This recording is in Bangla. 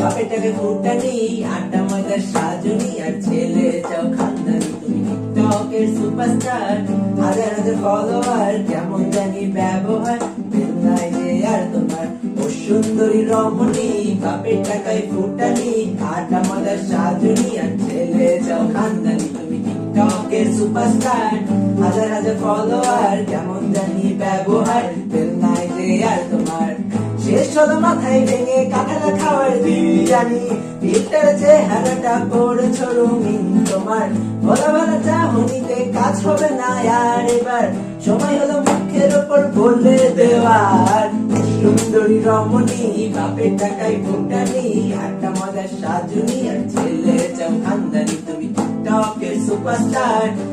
বাপের টাকায় ফুটানি, আটা ময়দার সাজনি, আর ছেলে চাও খানদানি। তুমি টিকটকের সুপারস্টার, হাজার হাজার ফলোয়ার, কেমন জানি ব্যবহার, বেল নাই যে আর তোমার। ও সুন্দরী রমণী, বাপের টাকায় ফুটানি, আটা ময়দার সাজনি, আর ছেলে চাও খানদানি। তুমি টিকটকের সুপারস্টার, হাজার হাজার ফলোয়ার, কেমন জানি ব্যবহার, বেল নাই যে আর তোমার। শেষ হলো মাথায় ভেঙে কাঁঠাল খাওয়ার দিন জানি, ফিল্টার চেহারাটা করেছো রঙিন তোমার। ভোলা ভালা চাহনিতে কাজ হবে না আর এবার, সময় হলো মুখের ওপর বলে দেওয়ার। সুন্দরী রমণী, বাপের টাকায় ফুটানি, আটা মজার সাজনি, আর ছেলে চাও খানদানি। তুমি টিকটকের সুপারস্টার।